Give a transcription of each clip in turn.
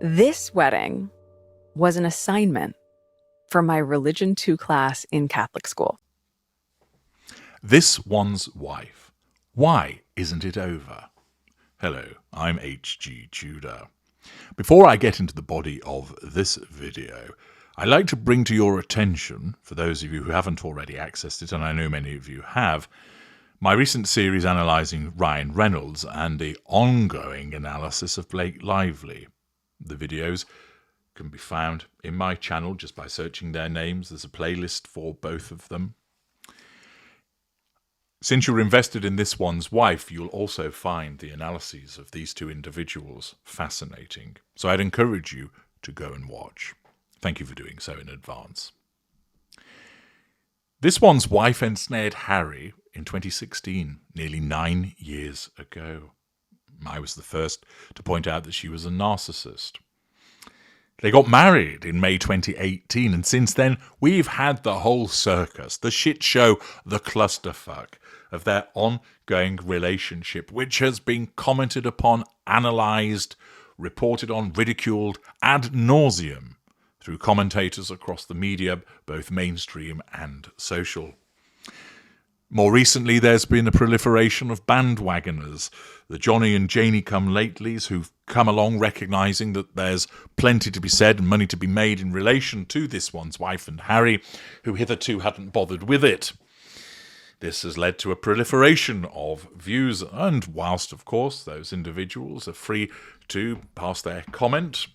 This wedding was an assignment for my Religion 2 class in Catholic school. This one's wife. Why isn't it over? Hello, I'm H.G. Tudor. Before I get into the body of this video, I'd like to bring to your attention, for those of you who haven't already accessed it, and I know many of you have, my recent series analysing Ryan Reynolds and the ongoing analysis of Blake Lively. The videos can be found in my channel just by searching their names. There's a playlist for both of them. Since you're invested in this one's wife, you'll also find the analyses of these two individuals fascinating. So I'd encourage you to go and watch. Thank you for doing so in advance. This one's wife ensnared Harry in 2016, nearly 9 years ago. I was the first to point out that she was a narcissist. They got married in May 2018, and since then we've had the whole circus, the shit show, the clusterfuck of their ongoing relationship, which has been commented upon, analysed, reported on, ridiculed ad nauseum through commentators across the media, both mainstream and social. More recently, there's been a proliferation of bandwagoners, the Johnny and Janie come-latelys who've come along recognising that there's plenty to be said and money to be made in relation to this one's wife and Harry, who hitherto hadn't bothered with it. This has led to a proliferation of views, and whilst, of course, those individuals are free to pass their comment,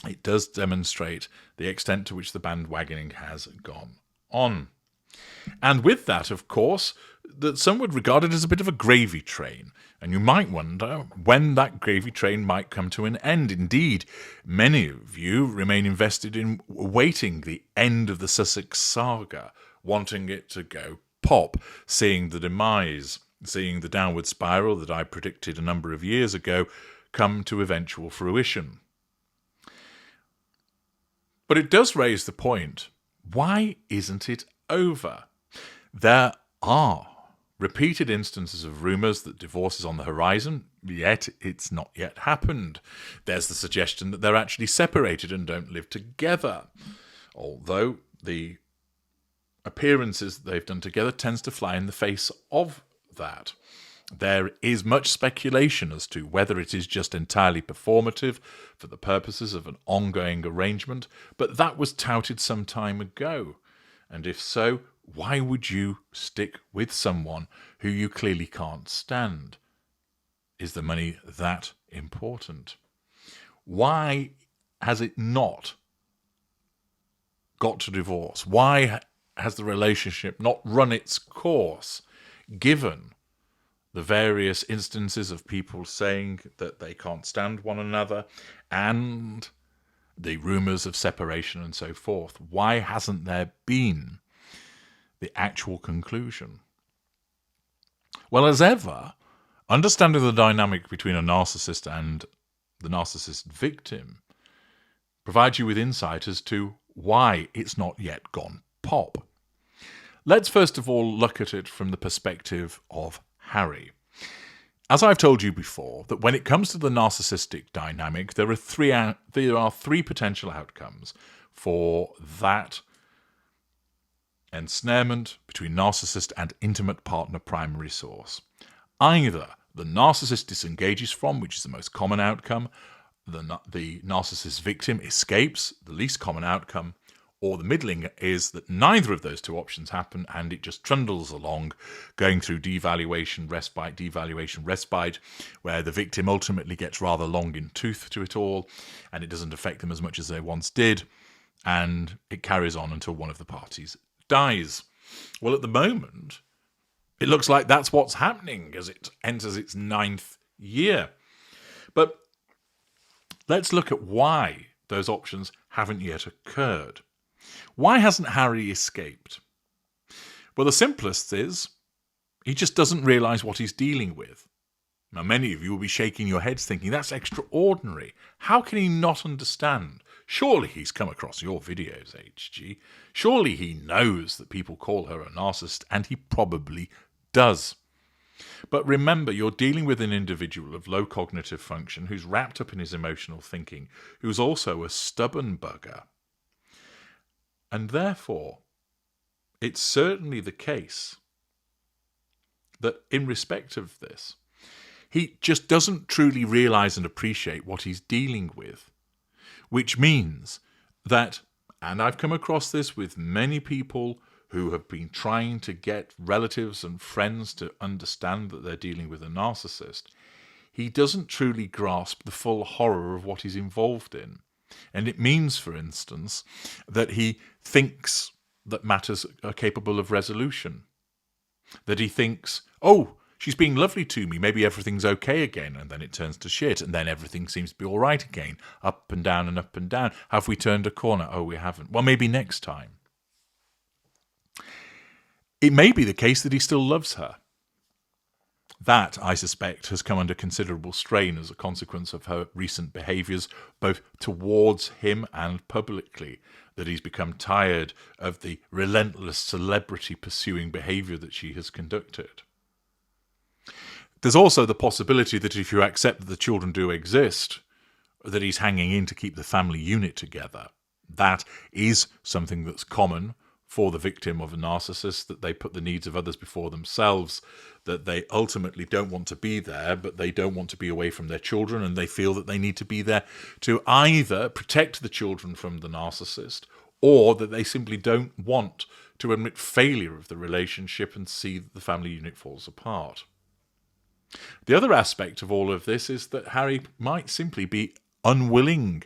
it does demonstrate the extent to which the bandwagoning has gone on. And with that, of course, that some would regard it as a bit of a gravy train. And you might wonder when that gravy train might come to an end. Indeed, many of you remain invested in awaiting the end of the Sussex saga, wanting it to go pop, seeing the demise, seeing the downward spiral that I predicted a number of years ago come to eventual fruition. But it does raise the point, why isn't it over? There are repeated instances of rumours that divorce is on the horizon, yet it's not yet happened. There's the suggestion that they're actually separated and don't live together, although the appearances that they've done together tends to fly in the face of that. There is much speculation as to whether it is just entirely performative for the purposes of an ongoing arrangement, but that was touted some time ago. And if so, why would you stick with someone who you clearly can't stand? Is the money that important? Why has it not got to divorce? Why has the relationship not run its course, given the various instances of people saying that they can't stand one another and the rumours of separation and so forth? Why hasn't there been the actual conclusion? Well, as ever, understanding the dynamic between a narcissist and the narcissist victim provides you with insight as to why it's not yet gone pop. Let's first of all look at it from the perspective of Harry. As I've told you before, that when it comes to the narcissistic dynamic, there are three potential outcomes for that ensnarement between narcissist and intimate partner primary source. Either the narcissist disengages from, which is the most common outcome, the narcissist victim escapes, the least common outcome, or the middling is that neither of those two options happen and it just trundles along, going through devaluation, respite, where the victim ultimately gets rather long in tooth to it all and it doesn't affect them as much as they once did, and it carries on until one of the parties dies. Well, at the moment, it looks like that's what's happening as it enters its 9th year. But let's look at why those options haven't yet occurred. Why hasn't Harry escaped? Well, the simplest is he just doesn't realise what he's dealing with. Now, many of you will be shaking your heads thinking, that's extraordinary. How can he not understand? Surely he's come across your videos, HG. Surely he knows that people call her a narcissist, and he probably does. But remember, you're dealing with an individual of low cognitive function who's wrapped up in his emotional thinking, who's also a stubborn bugger. And therefore, it's certainly the case that in respect of this, he just doesn't truly realise and appreciate what he's dealing with, which means that, and I've come across this with many people who have been trying to get relatives and friends to understand that they're dealing with a narcissist, he doesn't truly grasp the full horror of what he's involved in. And it means, for instance, that he thinks that matters are capable of resolution. That he thinks, oh, she's being lovely to me, maybe everything's okay again, and then it turns to shit, and then everything seems to be all right again, up and down and up and down. Have we turned a corner? Oh, we haven't. Well, maybe next time. It may be the case that he still loves her. That, I suspect, has come under considerable strain as a consequence of her recent behaviours, both towards him and publicly, that he's become tired of the relentless celebrity-pursuing behaviour that she has conducted. There's also the possibility that if you accept that the children do exist, that he's hanging in to keep the family unit together. That is something that's common for the victim of a narcissist, that they put the needs of others before themselves, that they ultimately don't want to be there, but they don't want to be away from their children, and they feel that they need to be there to either protect the children from the narcissist, or that they simply don't want to admit failure of the relationship and see that the family unit falls apart. The other aspect of all of this is that Harry might simply be unwilling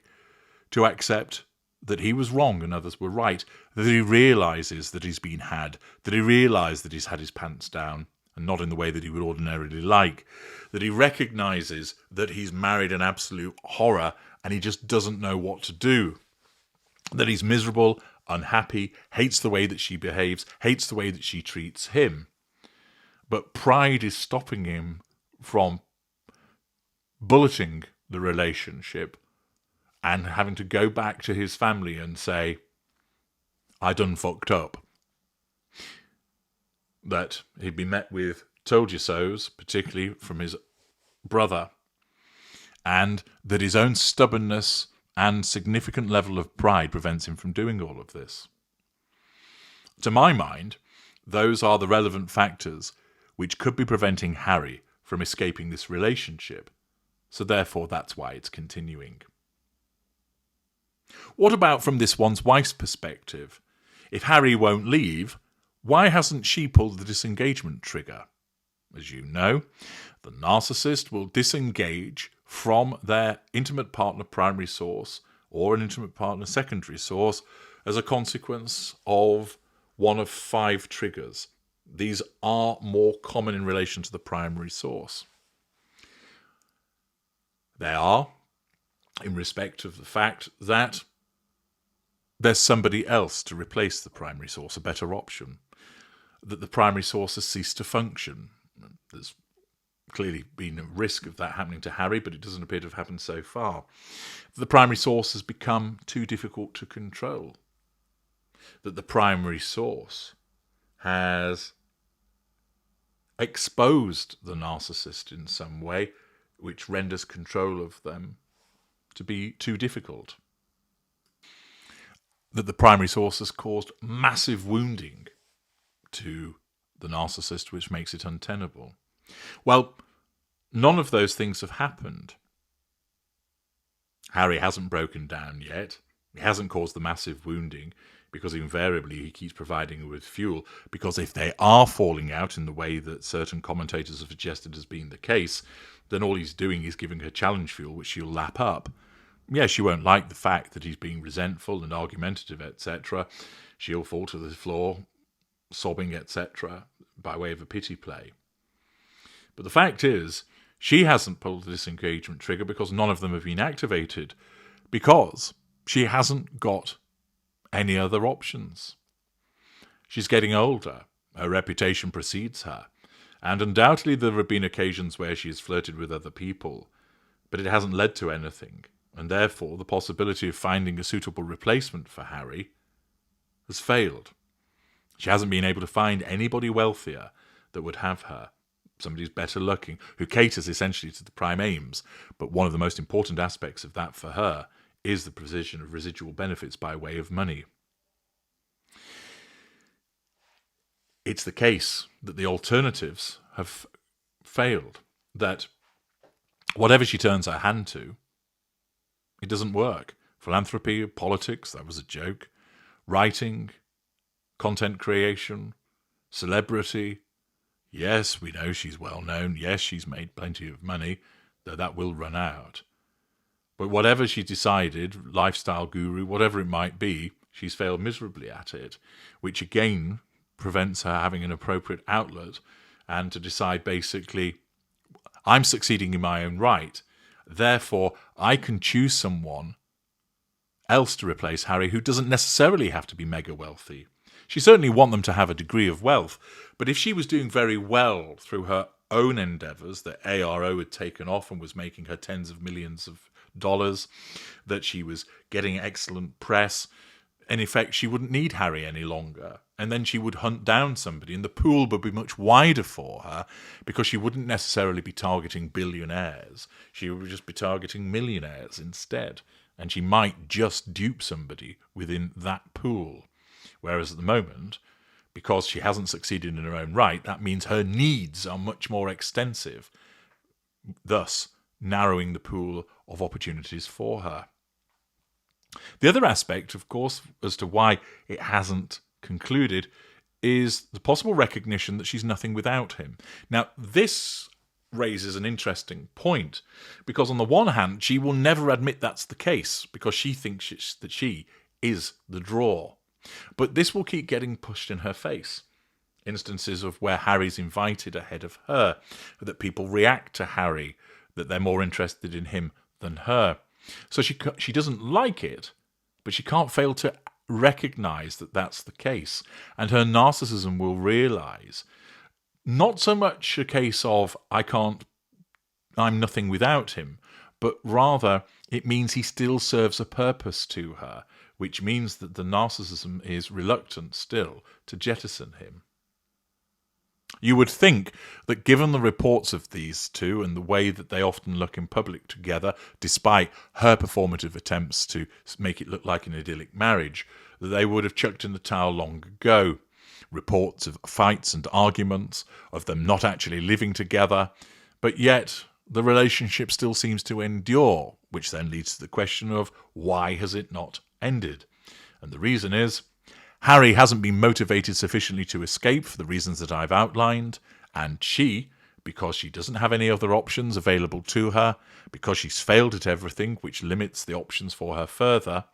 to accept that he was wrong and others were right, that he realises that he's been had, that he realises that he's had his pants down, and not in the way that he would ordinarily like, that he recognises that he's married an absolute horror and he just doesn't know what to do, that he's miserable, unhappy, hates the way that she behaves, hates the way that she treats him. But pride is stopping him from bulleting the relationship and having to go back to his family and say, I done fucked up. That he'd be met with told you so's, particularly from his brother, and that his own stubbornness and significant level of pride prevents him from doing all of this. To my mind, those are the relevant factors which could be preventing Harry from escaping this relationship. So therefore, that's why it's continuing. What about from this one's wife's perspective? If Harry won't leave, why hasn't she pulled the disengagement trigger? As you know, the narcissist will disengage from their intimate partner primary source or an intimate partner secondary source as a consequence of one of 5 triggers. These are more common in relation to the primary source. They are in respect of the fact that there's somebody else to replace the primary source, a better option, that the primary source has ceased to function. There's clearly been a risk of that happening to Harry, but it doesn't appear to have happened so far. The primary source has become too difficult to control. That the primary source has exposed the narcissist in some way, which renders control of them to be too difficult. That the primary source has caused massive wounding to the narcissist, which makes it untenable. Well, none of those things have happened. Harry hasn't broken down yet. He hasn't caused the massive wounding because invariably he keeps providing her with fuel, because if they are falling out in the way that certain commentators have suggested has been the case, then all he's doing is giving her challenge fuel, which she'll lap up. Yeah, she won't like the fact that he's being resentful and argumentative, etc. She'll fall to the floor, sobbing, etc., by way of a pity play. But the fact is, she hasn't pulled the disengagement trigger because none of them have been activated, because she hasn't got any other options. She's getting older. Her reputation precedes her. And undoubtedly there have been occasions where she has flirted with other people, but it hasn't led to anything. And therefore the possibility of finding a suitable replacement for Harry has failed. She hasn't been able to find anybody wealthier that would have her. somebody who's better looking, who caters essentially to the prime aims. But one of the most important aspects of that for her is the provision of residual benefits by way of money. It's the case that the alternatives have failed, that whatever she turns her hand to, it doesn't work. Philanthropy, politics, that was a joke. Writing, content creation, celebrity. Yes, we know she's well known. Yes, she's made plenty of money, though that will run out. But whatever she decided, lifestyle guru, whatever it might be, she's failed miserably at it, which again prevents her having an appropriate outlet and to decide basically, I'm succeeding in my own right, therefore I can choose someone else to replace Harry who doesn't necessarily have to be mega wealthy. She certainly wants them to have a degree of wealth, but if she was doing very well through her own endeavours, that ARO had taken off and was making her tens of millions of dollars, that she was getting excellent press, in effect she wouldn't need Harry any longer. And then she would hunt down somebody and the pool would be much wider for her because she wouldn't necessarily be targeting billionaires. She would just be targeting millionaires instead. And she might just dupe somebody within that pool. Whereas at the moment, because she hasn't succeeded in her own right, that means her needs are much more extensive, thus narrowing the pool of opportunities for her. The other aspect, of course, as to why it hasn't concluded is the possible recognition that she's nothing without him. Now, this raises an interesting point because on the one hand, she will never admit that's the case because she thinks that she is the draw. But this will keep getting pushed in her face. Instances of where Harry's invited ahead of her, that people react to Harry, that they're more interested in him than her. So she doesn't like it, but she can't fail to recognize that that's the case. And her narcissism will realize not so much a case of I'm nothing without him, but rather it means he still serves a purpose to her, which means that the narcissism is reluctant still to jettison him. You would think that given the reports of these two and the way that they often look in public together, despite her performative attempts to make it look like an idyllic marriage, that they would have chucked in the towel long ago. Reports of fights and arguments, of them not actually living together, but yet the relationship still seems to endure, which then leads to the question of why has it not ended? And the reason is Harry hasn't been motivated sufficiently to escape for the reasons that I've outlined, and she, because she doesn't have any other options available to her, because she's failed at everything, which limits the options for her further,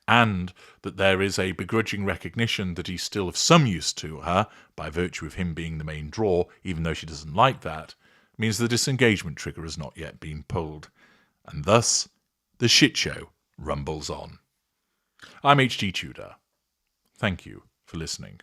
and that there is a begrudging recognition that he's still of some use to her, by virtue of him being the main draw, even though she doesn't like that, means the disengagement trigger has not yet been pulled. And thus, the shit show rumbles on. I'm H.G. Tudor. Thank you for listening.